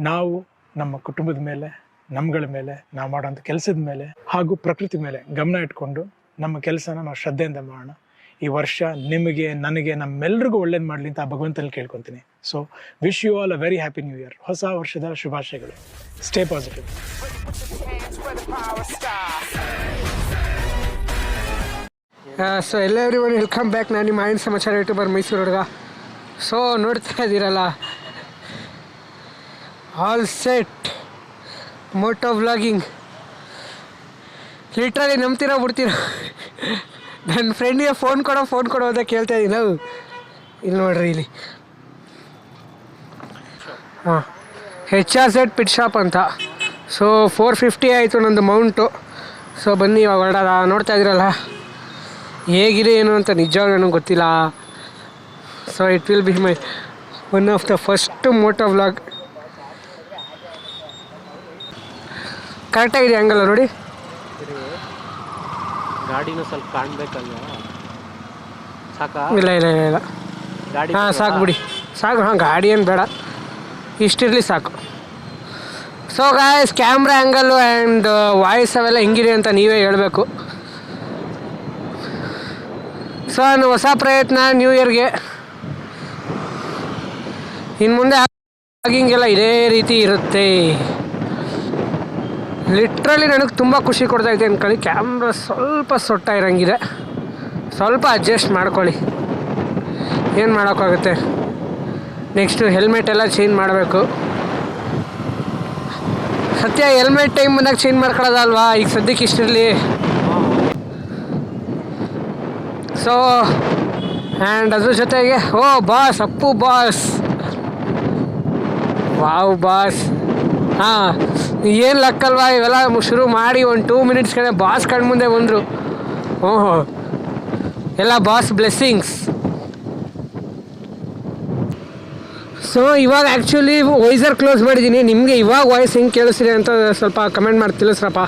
ನಾವು ನಮ್ಮ ಕುಟುಂಬದ ಮೇಲೆ, ನಮ್ಗಳ ಮೇಲೆ, ನಾವು ಮಾಡೋಂಥ ಕೆಲಸದ ಮೇಲೆ ಹಾಗೂ ಪ್ರಕೃತಿ ಮೇಲೆ ಗಮನ ಇಟ್ಕೊಂಡು ನಮ್ಮ ಕೆಲಸನ ನಾವು ಶ್ರದ್ಧೆಯಿಂದ ಮಾಡೋಣ. ಈ ವರ್ಷ ನಿಮಗೆ, ನನಗೆ, ನಮ್ಮೆಲ್ರಿಗೂ ಒಳ್ಳೇದು ಮಾಡಲಿ ಅಂತ ಭಗವಂತನಲ್ಲಿ ಕೇಳ್ಕೊತೀನಿ. So wish you all a very happy new year. ಹೊಸ ವರ್ಷದ ಶುಭಾಶಯಗಳು. Stay positive. ಸೊ ಎಲ್ಲ ಎವ್ರಿವನ್ ವೆಲ್ಕಮ್ ಬ್ಯಾಕ್. ನಾನು ನಿಮ್ಮ ಆಯನ್ ಸಮಾಚಾರ ಯೂಟ್ಯೂಬರ್ ಮೈಸೂರು ಹುಡುಗ. ಸೊ ನೋಡ್ತಾ ಇದ್ದೀರಲ್ಲ, all set moto vlogging. Literally ನಂಬ್ತೀರೋ ಬಿಡ್ತೀರೋ, ನನ್ನ ಫ್ರೆಂಡಿಗೆ ಫೋನ್ ಕೊಡೋ ಅಂತ ಕೇಳ್ತಾ ಇದ್ದೀನಿ. ನಾವು ಇಲ್ಲಿ ನೋಡ್ರಿ, ಇಲ್ಲಿ ಹಾಂ HRZ ಪಿಟ್ ಶಾಪ್ ಅಂತ. ಸೊ 450 ಆಯಿತು ನಂದು ಮೌಂಟು. ಸೊ ಬನ್ನಿ ಇವಾಗ ಹೊರಡೋದ. ನೋಡ್ತಾ ಇದ್ದೀರಲ್ಲ ಹೇಗಿದೆ ಏನು ಅಂತ ನಿಜವಾಗ್ಲೂ ನನಗೆ ಗೊತ್ತಿಲ್ಲ. So it will be my one of the first moto vlog. ಕರೆಕ್ಟಾಗಿದೆ ಹಂಗಲ್ಲ ನೋಡಿ, ಗಾಡಿನೂ ಸ್ವಲ್ಪ ಕಾಣಬೇಕಲ್ವ? ಸಾಕಾ? ಇಲ್ಲ ಗಾಡಿ ಹಾಂ ಸಾಕು ಬಿಡಿ, ಸಾಕು. ಹಾಂ ಗಾಡಿ ಏನು ಬೇಡ, ಇಷ್ಟಿರಲಿ ಸಾಕು. So guys, camera angle and voice ಅವೆಲ್ಲ ಹೆಂಗಿದೆ ಅಂತ ನೀವೇ ಹೇಳಬೇಕು. ಸೊ ನಾನು ಹೊಸ ಪ್ರಯತ್ನ ನ್ಯೂ ಇಯರ್ಗೆ. ಇನ್ನು ಮುಂದೆ ಆಗಿಂಗೆಲ್ಲ ಇದೇ ರೀತಿ ಇರುತ್ತೆ. ಲಿಟ್ರಲಿ ನನಗೆ ತುಂಬ ಖುಷಿ ಕೊಡ್ತಾಯಿದೆ ಅಂದ್ಕೊಳ್ಳಿ. ಕ್ಯಾಮ್ರಾ ಸ್ವಲ್ಪ ಸೊಟ್ಟ ಇರೋಂಗಿದೆ, ಸ್ವಲ್ಪ ಅಡ್ಜಸ್ಟ್ ಮಾಡ್ಕೊಳ್ಳಿ. ಏನು ಮಾಡೋಕ್ಕಾಗುತ್ತೆ. ನೆಕ್ಸ್ಟು ಹೆಲ್ಮೆಟ್ ಎಲ್ಲ ಚೇಂಜ್ ಮಾಡಬೇಕು. ಸತ್ಯ ಹೆಲ್ಮೆಟ್ ಟೈಮ್ ಬಂದಾಗ ಚೇಂಜ್ ಮಾಡ್ಕೊಳ್ಳೋದಲ್ವಾ, ಈಗ ಸದ್ಯಕ್ಕೆ ಇಷ್ಟಿರಲಿ. ಸೊ ಆ್ಯಂಡ್ ಅದ್ರ ಜೊತೆಗೆ ಅಪ್ಪು ಬಾಸ್, ವಾವ್ ಬಾಸ್. ಹಾಂ, ಏನು ಲಕ್ಕಲ್ವಾ ಇವೆಲ್ಲ ಶುರು ಮಾಡಿ ಒಂದು 2 ಮಿನಿಟ್ಸ್ ಕಡೆ ಬಾಸ್ ಕಣ್ಣು ಮುಂದೆ ಬಂದರು. ಓಹೋ, ಎಲ್ಲ ಬಾಸ್ ಬ್ಲೆಸ್ಸಿಂಗ್ಸ್. ಸೊ ಇವಾಗ ಆ್ಯಕ್ಚುಲಿ ವಾಯ್ಸರ್ ಕ್ಲೋಸ್ ಮಾಡಿದ್ದೀನಿ. ನಿಮಗೆ ಇವಾಗ ವಾಯ್ಸ್ ಹೆಂಗೆ ಕೇಳಿಸ್ತಿದೆ ಅಂತ ಸ್ವಲ್ಪ ಕಮೆಂಟ್ ಮಾಡಿ ತಿಳಿಸ್ರಪ್ಪ.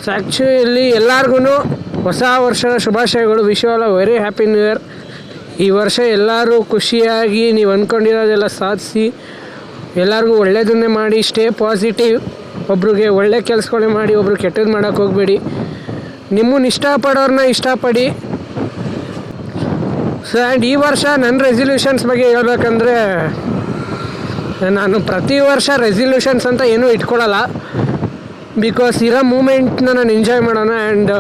ಸೊ ಆ್ಯಕ್ಚುಲಿ ಎಲ್ಲರಿಗೂ ಹೊಸ ವರ್ಷದ ಶುಭಾಶಯಗಳು. Wish you all a very happy new year. ಈ ವರ್ಷ ಎಲ್ಲರೂ ಖುಷಿಯಾಗಿ ನೀವು ಅಂದ್ಕೊಂಡಿರೋದೆಲ್ಲ ಸಾಧಿಸಿ, ಎಲ್ಲರಿಗೂ ಒಳ್ಳೆಯದನ್ನೇ ಮಾಡಿ. Stay positive. ಒಬ್ರಿಗೆ ಒಳ್ಳೆ ಕೆಲಸಗಳೇ ಮಾಡಿ, ಒಬ್ರು ಕೆಟ್ಟದ್ದು ಮಾಡೋಕ್ಕೆ ಹೋಗಬೇಡಿ. ನಿಮ್ಮನ್ನು ಇಷ್ಟಪಡೋರನ್ನ ಇಷ್ಟಪಡಿ. ಸೊ ಆ್ಯಂಡ್ ಈ ವರ್ಷ ನನ್ನ ರೆಸಲ್ಯೂಷನ್ಸ್ ಬಗ್ಗೆ ಹೇಳ್ಬೇಕಂದ್ರೆ, ನಾನು ಪ್ರತಿ ವರ್ಷ ರೆಸಲ್ಯೂಷನ್ಸ್ ಅಂತ ಏನೂ ಇಟ್ಕೊಳ್ಳಲ್ಲ. ಬಿಕಾಸ್ ಇರೋ ಮೂಮೆಂಟ್ನ ನಾನು ಎಂಜಾಯ್ ಮಾಡೋಣ. And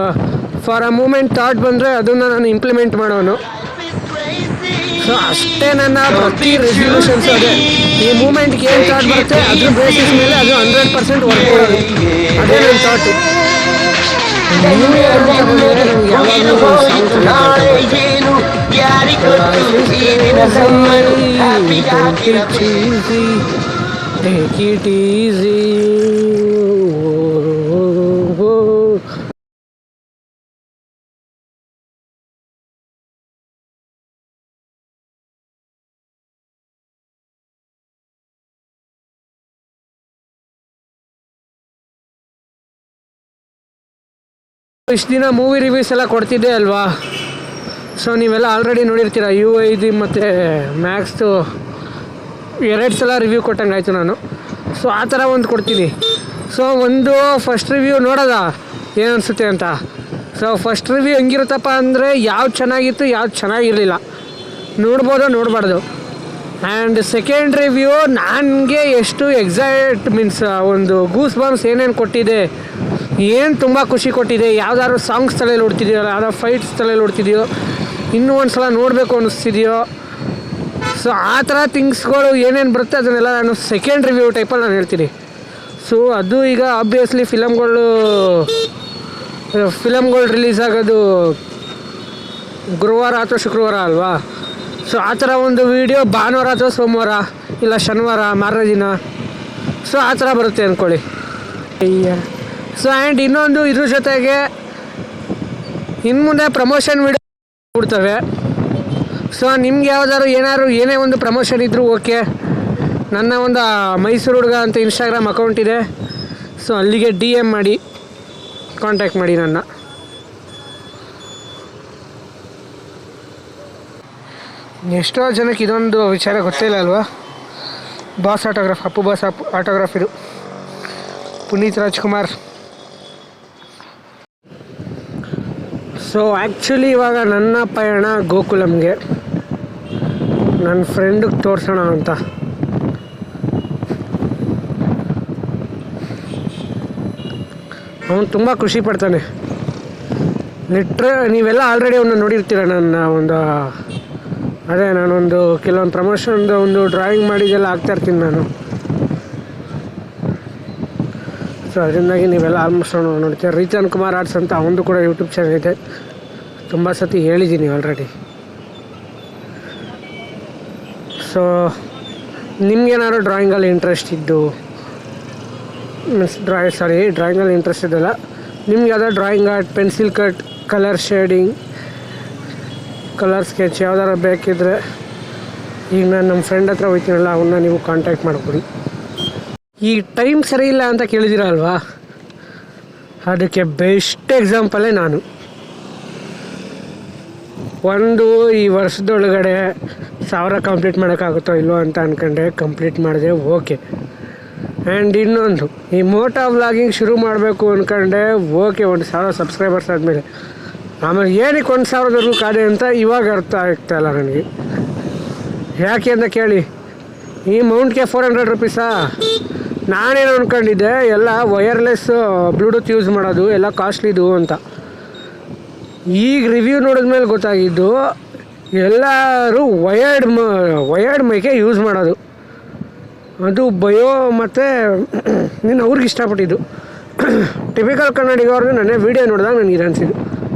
for a moment thought ಬಂದರೆ ಅದನ್ನು ನಾನು ಇಂಪ್ಲಿಮೆಂಟ್ ಮಾಡೋನು. ಸೊ ಅಷ್ಟೇ ನನ್ನ ಪ್ರತಿ ರೆಸಲ್ಯೂಷನ್ಸು. ಅದೇ ಈ ಮೂಮೆಂಟ್ಗೆ ಏನು ಥಾಟ್ ಬರುತ್ತೆ ಅದ್ರ ಬೇಸಿಸ್ ಮೇಲೆ ಅದು 100% ವರ್ಕ್ ಮಾಡೋದು. ಅದೇ ನನ್ನ ಥಾಟು. ನ್ಯೂ ಇಯರ್ ಅಂತ ಬಂದರೆ ನಮ್ಗೆ ಯಾವಾಗಲೂ Take it easy. ಇಷ್ಟು ದಿನ ಮೂವಿ ರಿವ್ಯೂಸ್ ಎಲ್ಲ ಕೊಡ್ತಿದ್ದೆ ಅಲ್ವಾ. ಸೊ ನೀವೆಲ್ಲ ಆಲ್ರೆಡಿ ನೋಡಿರ್ತೀರ. U5 ಮತ್ತು ಮ್ಯಾಕ್ಸ್ದು 2 ಸಲ ರಿವ್ಯೂ ಕೊಟ್ಟಂಗೆ ಆಯಿತು ನಾನು. ಸೊ ಆ ಥರ ಒಂದು ಕೊಡ್ತೀನಿ. ಸೊ ಒಂದು ಫಸ್ಟ್ ರಿವ್ಯೂ ನೋಡೋದ ಏನು ಅನಿಸುತ್ತೆ ಅಂತ. ಸೊ ಫಸ್ಟ್ ರಿವ್ಯೂ ಹೆಂಗಿರುತ್ತಪ್ಪ ಅಂದರೆ, ಯಾವ್ದು ಚೆನ್ನಾಗಿತ್ತು ಯಾವ್ದು ಚೆನ್ನಾಗಿರಲಿಲ್ಲ, ನೋಡ್ಬೋದೋ ನೋಡಬಾರ್ದು. ಆ್ಯಂಡ್ ಸೆಕೆಂಡ್ ರಿವ್ಯೂ ನನಗೆ ಎಷ್ಟು ಮೀನ್ಸ್ ಒಂದು ಗೂಸ್ ಬಾಂಬ್ಸ್ ಏನೇನು ಕೊಟ್ಟಿದೆ, ಏನು ತುಂಬ ಖುಷಿ ಕೊಟ್ಟಿದೆ, ಯಾವ್ದಾದ್ರು ಸಾಂಗ್ಸ್ ತಲೆಯಲ್ಲಿ ಓಡ್ತಿದೆಯೋ, ಯಾವ್ದಾದ್ರು ಫೈಟ್ಸ್ ತಲೆಯಲ್ಲಿ ಓಡ್ತಿದೆಯೋ, ಇನ್ನೂ ಒಂದು ಸಲ ನೋಡಬೇಕು ಅನ್ನಿಸ್ತಿದೆಯೋ. ಸೊ ಆ ಥರ ಥಿಂಗ್ಸ್ಗಳು ಏನೇನು ಬರುತ್ತೆ ಅದನ್ನೆಲ್ಲ ನಾನು ಸೆಕೆಂಡ್ ರಿವ್ಯೂ ಟೈಪಲ್ಲಿ ನಾನು ಹೇಳ್ತೀನಿ. ಸೊ ಅದು ಈಗ ಆಬ್ವಿಯಸ್ಲಿ ಫಿಲಮ್ಗಳು ರಿಲೀಸ್ ಆಗೋದು ಗುರುವಾರ ಅಥವಾ ಶುಕ್ರವಾರ ಅಲ್ವಾ. ಸೊ ಆ ಥರ ಒಂದು ವೀಡಿಯೋ ಭಾನುವಾರ ಅಥವಾ ಸೋಮವಾರ ಇಲ್ಲ ಶನಿವಾರ ಮಾರನೇ ದಿನ, ಸೊ ಆ ಥರ ಬರುತ್ತೆ ಅಂದ್ಕೊಳ್ಳಿ. ಸೊ ಆ್ಯಂಡ್ ಇನ್ನೊಂದು ಇದ್ರ ಜೊತೆಗೆ ಇನ್ನು ಮುಂದೆ ಪ್ರಮೋಷನ್ ವೀಡಿಯೋ ಬಿಡ್ತವೆ. ಸೊ ನಿಮ್ಗೆ ಯಾವ್ದಾದ್ರು ಏನೇ ಒಂದು ಪ್ರಮೋಷನ್ ಇದ್ದರೂ ಓಕೆ, ನನ್ನ ಒಂದು ಮೈಸೂರು ಹುಡುಗ ಅಂತ ಇನ್ಸ್ಟಾಗ್ರಾಮ್ ಅಕೌಂಟ್ ಇದೆ. ಸೊ ಅಲ್ಲಿಗೆ DM ಮಾಡಿ ಕಾಂಟ್ಯಾಕ್ಟ್ ಮಾಡಿ ನನ್ನ. ಎಷ್ಟೋ ಜನಕ್ಕೆ ಇದೊಂದು ವಿಚಾರ ಗೊತ್ತಿಲ್ಲ ಅಲ್ವಾ. Boss autograph, Appu boss autograph ಇದು. ಪುನೀತ್ ರಾಜ್ಕುಮಾರ್. ಸೊ ಆ್ಯಕ್ಚುಲಿ ಇವಾಗ ನನ್ನ ಪಯಣ ಗೋಕುಲಮ್ಗೆ, ನನ್ನ ಫ್ರೆಂಡಿಗೆ ತೋರಿಸೋಣ ಅಂತ. ಅವನು ತುಂಬ ಖುಷಿ ಪಡ್ತಾನೆ. ನೀವೆಲ್ಲ ಆಲ್ರೆಡಿ ಅವನ್ನ ನೋಡಿರ್ತೀರ. ನಾನೊಂದು ಕೆಲವೊಂದು ಪ್ರಮೋಷನ್ದು ಒಂದು ಡ್ರಾಯಿಂಗ್ ಮಾಡಿದೆಲ್ಲ ಹಾಕ್ತಾಯಿರ್ತೀನಿ ನಾನು. ಸೊ ಅದರಿಂದಾಗಿ ನೀವೆಲ್ಲ ಆಲ್ಮೋಸ್ಟ್ ನೋಡ್ತೀರ. ರೀತನ್ ಕುಮಾರ್ ಆರ್ಟ್ಸ್ ಅಂತ ಅವನದು ಕೂಡ ಯೂಟ್ಯೂಬ್ ಚಾನಲ್ ಇದೆ. ತುಂಬ ಸತಿ ಹೇಳಿದ್ದೀನಿ ಆಲ್ರೆಡಿ. ಸೊ ನಿಮ್ಗೇನಾದ್ರು ಡ್ರಾಯಿಂಗಲ್ಲಿ ಇಂಟ್ರೆಸ್ಟ್ ಇದ್ದು ಡ್ರಾಯಿಂಗಲ್ಲಿ ಇಂಟ್ರೆಸ್ಟ್ ಇದೆಲ್ಲ, ನಿಮ್ಗೆ ಯಾವ್ದಾದ್ರು drawing art, pencil cut, colour shading, colour sketch ಯಾವ್ದಾರು ಬೇಕಿದ್ರೆ ಈಗ ನಾನು ನಮ್ಮ ಫ್ರೆಂಡ್ ಹತ್ರ ಹೋಗ್ತೀನಲ್ಲ, ಅವನ್ನ ನೀವು ಕಾಂಟ್ಯಾಕ್ಟ್ ಮಾಡ್ಕೊಡಿ. ಈ ಟೈಮ್ ಸರಿ ಇಲ್ಲ ಅಂತ ಕೇಳಿದಿರ ಅಲ್ವಾ, ಅದಕ್ಕೆ ಬೆಸ್ಟ್ ಎಕ್ಸಾಂಪಲೇ ನಾನು. ಈ ವರ್ಷದೊಳಗಡೆ 1000 ಕಂಪ್ಲೀಟ್ ಮಾಡೋಕ್ಕಾಗುತ್ತೋ ಇಲ್ಲೋ ಅಂತ ಅಂದ್ಕೊಂಡೆ, ಕಂಪ್ಲೀಟ್ ಮಾಡಿದೆ, ಓಕೆ. ಆ್ಯಂಡ್ ಇನ್ನೊಂದು, ಈ ಮೋಟೋ ವ್ಲಾಗಿಂಗ್ ಶುರು ಮಾಡಬೇಕು ಅಂದ್ಕೊಂಡೆ, ಓಕೆ, 1000 ಸಬ್ಸ್ಕ್ರೈಬರ್ಸ್ ಆದಮೇಲೆ. ಆಮೇಲೆ ಏನಕ್ಕೆ 1000ವರೆಗೂ ಕಾದೆ ಅಂತ ಇವಾಗ ಅರ್ಥ ಆಗ್ತಾಯಿಲ್ಲ ನನಗೆ. ಯಾಕೆ ಅಂತ ಕೇಳಿ, ಈ ಮೌಂಟ್ಗೆ 400 ರುಪೀಸಾ? ನಾನೇನು ಅಂದ್ಕೊಂಡಿದ್ದೆ ಎಲ್ಲ ವಯರ್ಲೆಸ್ ಬ್ಲೂಟೂತ್ ಯೂಸ್ ಮಾಡೋದು ಎಲ್ಲ ಕಾಸ್ಟ್ಲಿದು ಅಂತ. ಈಗ ರಿವ್ಯೂ ನೋಡಿದ್ಮೇಲೆ ಗೊತ್ತಾಗಿದ್ದು ಎಲ್ಲರೂ ವಯರ್ಡ್ ಮೈಕೆ ಯೂಸ್ ಮಾಡೋದು. ಅದು ಬಯೋ ಮತ್ತು ನೀನು ಅವ್ರಿಗೆ ಇಷ್ಟಪಟ್ಟಿದ್ದು. ಟಿಪಿಕಲ್ ಕನ್ನಡಿಗವ್ರಿಗೆ ನನ್ನ ವೀಡಿಯೋ ನೋಡಿದಾಗ ನನಗೆ ಇದು ಅನಿಸಿದ್ದು,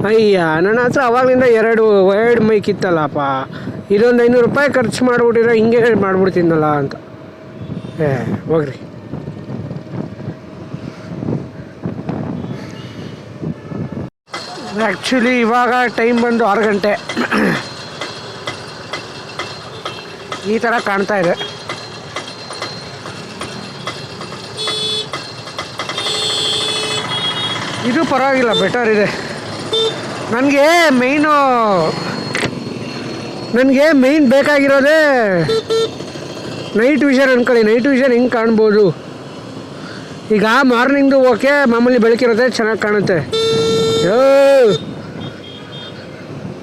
ಅಯ್ಯ ನನ್ನ ಹತ್ರ ಅವಾಗಲಿಂದ 2 ವಯರ್ಡ್ ಮೈಕ್ ಇತ್ತಲ್ಲಪ್ಪ, ಇದೊಂದು 500 ರೂಪಾಯಿ ಖರ್ಚು ಮಾಡಿಬಿಟ್ಟಿದ್ರೆ ಹಿಂಗೆ ಮಾಡಿಬಿಡ್ತೀನಲ್ಲ ಅಂತ. ಹೋಗ್ರಿ. ಆ್ಯಕ್ಚುಲಿ ಇವಾಗ ಟೈಮ್ ಬಂದು 6 ಗಂಟೆ. ಈ ಥರ ಕಾಣ್ತಾ ಇದೆ. ಇದು ಪರವಾಗಿಲ್ಲ, ಬೆಟರ್ ಇದೆ. ನನಗೆ ಮೇಯ್ನ್ ಬೇಕಾಗಿರೋದೇ ನೈಟ್ ವಿಷನ್ ಅಂದ್ಕೊಳ್ಳಿ. ನೈಟ್ ವಿಷನ್ ಹೆಂಗೆ ಕಾಣ್ಬೋದು, ಈಗ ಮಾರ್ನಿಂಗ್ದು ಓಕೆ, ಮಾಮೂಲಿ ಬೆಳಕಿರುತ್ತೆ, ಚೆನ್ನಾಗಿ ಕಾಣುತ್ತೆ.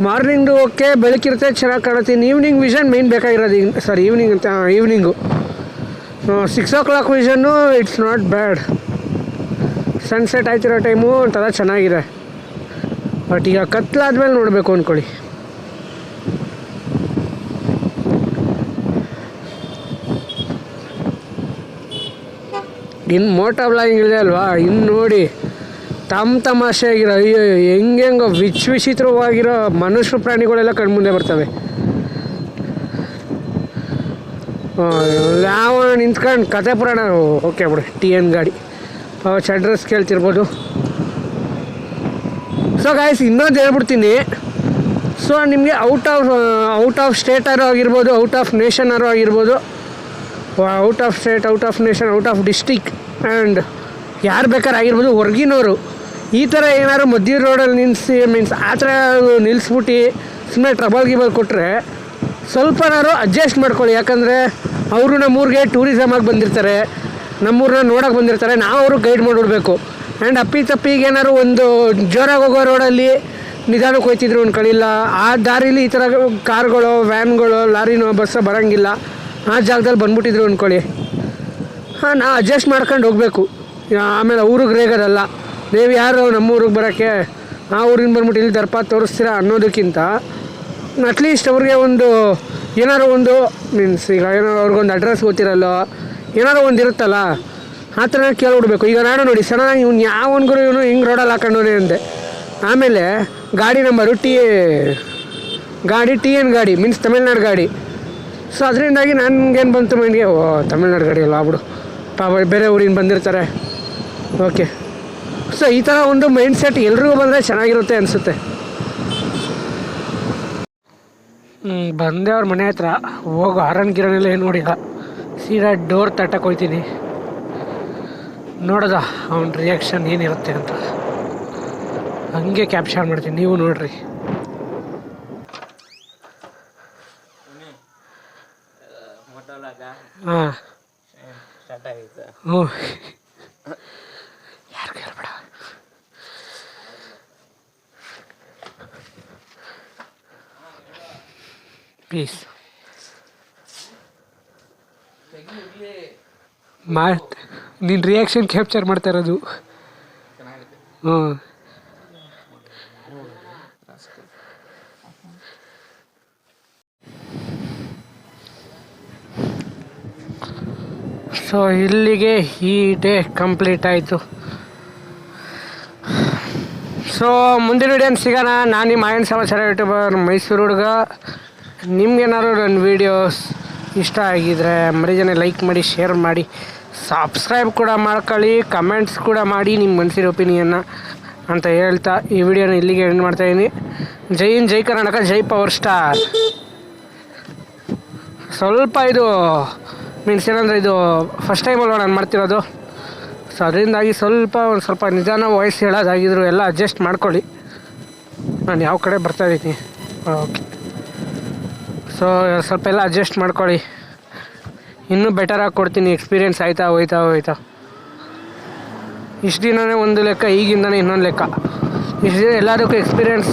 ಮಾರ್ನಿಂಗ್ದು ಓಕೆ, ಬೆಳಕಿರುತ್ತೆ, ಚೆನ್ನಾಗಿ ಕಾಣುತ್ತೆ. ಈವ್ನಿಂಗ್ ವಿಷನ್ ಮೇಯ್ನ್ ಬೇಕಾಗಿರೋದು. Evening 6 o'clock vision it's not bad. Sunset ಆಯ್ತಿರೋ ಟೈಮು ಒಂಥರ ಚೆನ್ನಾಗಿದೆ. ಬಟ್ ಈಗ ಕತ್ಲಾದ್ಮೇಲೆ ನೋಡಬೇಕು ಅಂದ್ಕೊಳ್ಳಿ. ಇನ್ನು ಮೋಟೋ ವ್ಲಾಗಿಂಗ್ ಇದೆ ಅಲ್ವಾ, ಇನ್ನು ನೋಡಿ ತಮಾಷೆ ಆಗಿರೋ, ಅಯ್ಯೋ ಹೆಂಗೆಂಗೋ ವಿಚಿತ್ರವಾಗಿರೋ ಮನುಷ್ಯ ಪ್ರಾಣಿಗಳೆಲ್ಲ ಕಣ್ಮುಂದೆ ಬರ್ತವೆ. ಯಾವ ನಿಂತ್ಕೊಂಡು ಕತೆ ಪುರಾಣ, ಓಕೆ ಬಿಡು, TN ಗಾಡಿ ಅಡ್ರೆಸ್ ಕೇಳ್ತಿರ್ಬೋದು. ಸೊ ಗಾಯ್ಸ್, ಇನ್ನೊಂದು ಹೇಳ್ಬಿಡ್ತೀನಿ. ಸೊ ನಿಮಗೆ ಔಟ್ ಆಫ್ ಸ್ಟೇಟಾರು ಆಗಿರ್ಬೋದು, ಔಟ್ ಆಫ್ ನೇಷನಾರು ಆಗಿರ್ಬೋದು, out of state, out of nation, out of district, and ಯಾರು ಬೇಕಾದ್ರೆ ಆಗಿರ್ಬೋದು, ಹೊರಗಿನವರು ಈ ಥರ ಏನಾದ್ರು ಮಧ್ಯ ರೋಡಲ್ಲಿ ಆ ಥರ ನಿಲ್ಲಿಸ್ಬಿಟ್ಟು ಸುಮ್ಮನೆ ಟ್ರಬಲ್ ಕೊಟ್ಟರೆ ಸ್ವಲ್ಪನಾರು ಅಡ್ಜಸ್ಟ್ ಮಾಡ್ಕೊಳ್ಳಿ. ಯಾಕಂದರೆ ಅವರು ನಮ್ಮೂರಿಗೆ ಟೂರಿಸಮಾಗಿ ಬಂದಿರ್ತಾರೆ, ನಮ್ಮೂರನ್ನ ನೋಡೋಕೆ ಬಂದಿರ್ತಾರೆ, ನಾವು ಅವ್ರಿಗೆ ಗೈಡ್ ಮಾಡಿಬಿಡ್ಬೇಕು. ಆ್ಯಂಡ್ ಅಪ್ಪಿತಪ್ಪಿಗೆ ಏನಾದ್ರು ಒಂದು ಜೋರಾಗಿ ಹೋಗೋ ರೋಡಲ್ಲಿ ನಿಧಾನಕ್ಕೆ ಹೋಗ್ತಿದ್ರು ಅಂದ್ಕೊಳ್ಳಿಲ್ಲ, ಆ ದಾರಿಲಿ ಈ ಥರ ಕಾರ್ಗಳು, ವ್ಯಾನ್ಗಳು, ಲಾರಿನೋ ಬಸ್ಸೋ ಬರೋಂಗಿಲ್ಲ, ಆ ಜಾಗದಲ್ಲಿ ಬಂದ್ಬಿಟ್ಟಿದ್ರು ಅಂದ್ಕೊಳ್ಳಿ, ನಾವು ಅಡ್ಜಸ್ಟ್ ಮಾಡ್ಕೊಂಡು ಹೋಗಬೇಕು. ಆಮೇಲೆ ಅವ್ರಿಗೆ ರೇಗೋದಲ್ಲ, ನೀವು ಯಾರು ನಮ್ಮೂರಿಗೆ ಬರೋಕ್ಕೆ ಆ ಊರಿಂದ ಬಂದ್ಬಿಟ್ಟು ಇಲ್ಲಿ ದರ್ಪ ತೋರಿಸ್ತೀರಾ ಅನ್ನೋದಕ್ಕಿಂತ ಅಟ್ಲೀಸ್ಟ್ ಅವ್ರಿಗೆ ಏನಾದ್ರು ಒಂದು ಮೀನ್ಸ್ ಈಗ ಏನಾದ್ರು ಅವ್ರಿಗೊಂದು ಅಡ್ರೆಸ್ ಗೊತ್ತಿರಲ್ಲೋ, ಏನಾದ್ರು ಒಂದು ಇರುತ್ತಲ್ಲ, ಆ ಥರ ಕೇಳ್ಬಿಡ್ಬೇಕು. ಈಗ ನಾನು ನೋಡಿ ಸಡನ್ನಾಗಿ ಇವನು ಹಿಂಗೆ ರೋಡಲ್ಲಿ ಹಾಕೊಂಡವನೇ ಅಂದೆ. ಆಮೇಲೆ ಗಾಡಿ ನಂಬರು TN ಗಾಡಿ ಮೀನ್ಸ್ ತಮಿಳ್ನಾಡು ಗಾಡಿ. ಸೊ ಅದರಿಂದಾಗಿ ನನಗೇನು ಬಂತು ಮೈಂಡ್ಗೆ, ತಮಿಳ್ನಾಡು ಗಾಡಿ ಅಲ್ಲ ಬಿಡು, ಪಾಪ ಬೇರೆ ಊರಿಂದ ಬಂದಿರ್ತಾರೆ, ಓಕೆ. ಸೊ ಈ ಥರ ಒಂದು ಮೈಂಡ್ ಸೆಟ್ ಎಲ್ರಿಗೂ ಬಂದರೆ ಚೆನ್ನಾಗಿರುತ್ತೆ ಅನಿಸುತ್ತೆ. ಬಂದೆ ಅವ್ರ ಮನೆ ಹತ್ರ, ಹೋಗೋ ಗಿರನೆಲ್ಲ ಏನು ನೋಡಿಲ್ಲ, ಸೀದಾ ಡೋರ್ ತಟ್ಟಕ್ಕೆ ಹೋಗ್ತೀನಿ. ನೋಡೋದ ಅವನ ರಿಯಾಕ್ಷನ್ ಏನಿರುತ್ತೆ ಅಂತ ಹಂಗೆ ಕ್ಯಾಪ್ಚರ್ ಮಾಡ್ತೀನಿ, ನೀವು ನೋಡ್ರಿ. ಹಾಂ, ಸ್ಟಾರ್ಟ್ ಆಗಿದೆ. ಹ್ಞೂ ಯಾರು ಕೇಳ್ಬೇಡ. ಪ್ಲೀಸ್ ನಿನ್ನ ರಿಯಾಕ್ಷನ್ ಕ್ಯಾಪ್ಚರ್ ಮಾಡ್ತಾ ಇರೋದು. ಹ್ಞೂ ಸೊ ಇಲ್ಲಿಗೆ ಈ ಡೇ ಕಂಪ್ಲೀಟ್ ಆಯಿತು. ಸೊ ಮುಂದಿನ ವಿಡಿಯೋನ ಸಿಗೋಣ. ನಾನು ನಿಮ್ಮ ಆಯನ್ ಸಮಾಚಾರ ಯೂಟ್ಯೂಬರ್ ಮೈಸೂರು ಹುಡುಗ. ನಿಮ್ಗೇನಾದ್ರು ನನ್ನ ವೀಡಿಯೋಸ್ ಇಷ್ಟ ಆಗಿದ್ರೆ ಮರಿಜನೆ ಲೈಕ್ ಮಾಡಿ, ಶೇರ್ ಮಾಡಿ, ಸಬ್ಸ್ಕ್ರೈಬ್ ಕೂಡ ಮಾಡ್ಕೊಳ್ಳಿ, ಕಮೆಂಟ್ಸ್ ಕೂಡ ಮಾಡಿ ನಿಮ್ಮ ಮನಸ್ಸಿನ ಒಪಿನಿಯನ್ನ ಅಂತ ಹೇಳ್ತಾ ಈ ವಿಡಿಯೋನ ಇಲ್ಲಿಗೆ ಎಂಡ್ ಮಾಡ್ತಾಯಿದ್ದೀನಿ. ಜೈ ಹಿಂದ್, ಜೈ ಕರ್ನಾಟಕ, ಜೈ ಪವರ್ ಸ್ಟಾರ್. ಸ್ವಲ್ಪ ಇದು ಮೀನ್ಸ್ ಏನಂದರೆ ಇದು ಫಸ್ಟ್ ಟೈಮ್ ಅಲ್ವಾ ನಾನು ಮಾಡ್ತಿರೋದು. ಸೊ ಅದರಿಂದಾಗಿ ಒಂದು ಸ್ವಲ್ಪ ನಿಧಾನ ವಾಯ್ಸ್ ಹೇಳೋದಾಗಿದ್ರು ಎಲ್ಲ ಅಡ್ಜಸ್ಟ್ ಮಾಡ್ಕೊಳ್ಳಿ. ನಾನು ಯಾವ ಕಡೆ ಬರ್ತಾಯಿದ್ದೀನಿ. ಓಕೆ, ಸೊ ಸ್ವಲ್ಪ ಎಲ್ಲ ಅಡ್ಜಸ್ಟ್ ಮಾಡ್ಕೊಳ್ಳಿ. ಇನ್ನೂ ಬೆಟರಾಗಿ ಕೊಡ್ತೀನಿ. ಎಕ್ಸ್ಪೀರಿಯೆನ್ಸ್ ಆಯ್ತಾ ಹೋಯ್ತಾ ಇಷ್ಟು ದಿನವೇ ಒಂದು ಲೆಕ್ಕ, ಈಗಿಂದನೇ ಇನ್ನೊಂದು ಲೆಕ್ಕ. ಇಷ್ಟು ದಿನ ಎಲ್ಲದಕ್ಕೂ ಎಕ್ಸ್ಪೀರಿಯೆನ್ಸ್.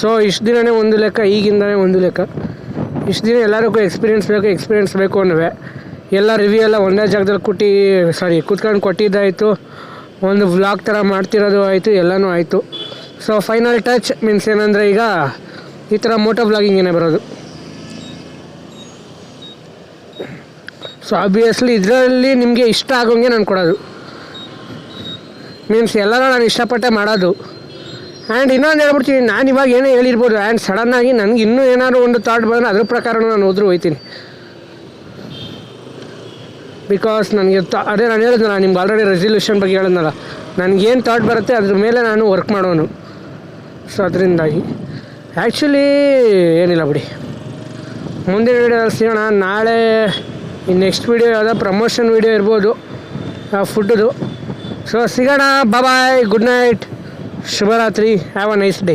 ಸೊ ಇಷ್ಟು ದಿನವೇ ಒಂದು ಲೆಕ್ಕ, ಈಗಿಂದನೇ ಒಂದು ಲೆಕ್ಕ. ಇಷ್ಟು ದಿನ ಎಲ್ಲರಿಗೂ ಎಕ್ಸ್ಪೀರಿಯೆನ್ಸ್ ಬೇಕು ಅನ್ನುವೆ. ಎಲ್ಲ ರಿವ್ಯೂ ಎಲ್ಲ ಒಂದೇ ಜಾಗದಲ್ಲಿ ಕೂತ್ಕೊಂಡು ಕೊಟ್ಟಿದ್ದಾಯಿತು. ಒಂದು ವ್ಲಾಗ್ ಥರ ಮಾಡ್ತಿರೋದು ಆಯಿತು, ಎಲ್ಲನೂ ಆಯಿತು. ಸೊ ಫೈನಲ್ ಟಚ್ ಮೀನ್ಸ್ ಏನಂದರೆ ಈಗ ಈ ಥರ ಮೋಟೋ ವ್ಲಾಗಿಂಗೇನೆ ಬರೋದು. ಸೊ ಆಬ್ವಿಯಸ್ಲಿ ಇದರಲ್ಲಿ ನಿಮಗೆ ಇಷ್ಟ ಆಗೋಂಗೆ ನಾನು ಕೊಡೋದು. ಮೀನ್ಸ್ ಎಲ್ಲರೂ ನಾನು ಇಷ್ಟಪಟ್ಟೆ ಮಾಡೋದು. ಆ್ಯಂಡ್ ಇನ್ನೊಂದು ಹೇಳ್ಬಿಡ್ತೀನಿ, ನಾನು ಇವಾಗ ಏನೇ ಹೇಳಿರ್ಬೋದು, ಆ್ಯಂಡ್ ಸಡನ್ನಾಗಿ ನನಗೆ ಇನ್ನೂ ಏನಾದ್ರು ಒಂದು ಥಾಟ್ ಬಂದರೆ ಅದ್ರ ಪ್ರಕಾರ ನಾನು ಹೋಯ್ತೀನಿ. ಬಿಕಾಸ್ ನನಗೆ ಅದೇ ನಾನು ಹೇಳಿದ್ನಲ್ಲ, ನಿಮ್ಗೆ ಆಲ್ರೆಡಿ ರೆಸಲ್ಯೂಷನ್ ಬಗ್ಗೆ ಹೇಳಿದ್ನಲ್ಲ, ನನಗೇನು ಥಾಟ್ ಬರುತ್ತೆ ಅದ್ರ ಮೇಲೆ ನಾನು ವರ್ಕ್ ಮಾಡೋನು. ಸೊ ಅದರಿಂದಾಗಿ ಆ್ಯಕ್ಚುಲಿ ಏನಿಲ್ಲ ಬಿಡಿ, ಮುಂದಿನ ವೀಡಿಯೋದಲ್ಲಿ ಸಿಗೋಣ. ನಾಳೆ ನೆಕ್ಸ್ಟ್ ವೀಡಿಯೋ ಯಾವುದೋ ಪ್ರಮೋಷನ್ ವೀಡಿಯೋ ಇರ್ಬೋದು ಫುಡ್ದು. ಸೊ ಸಿಗೋಣ. ಬಾಯ್, ಗುಡ್ ನೈಟ್, ಶುಭರಾತ್ರಿ, ಹ್ಯಾವ್ ಅ ನೈಸ್ ಡೇ.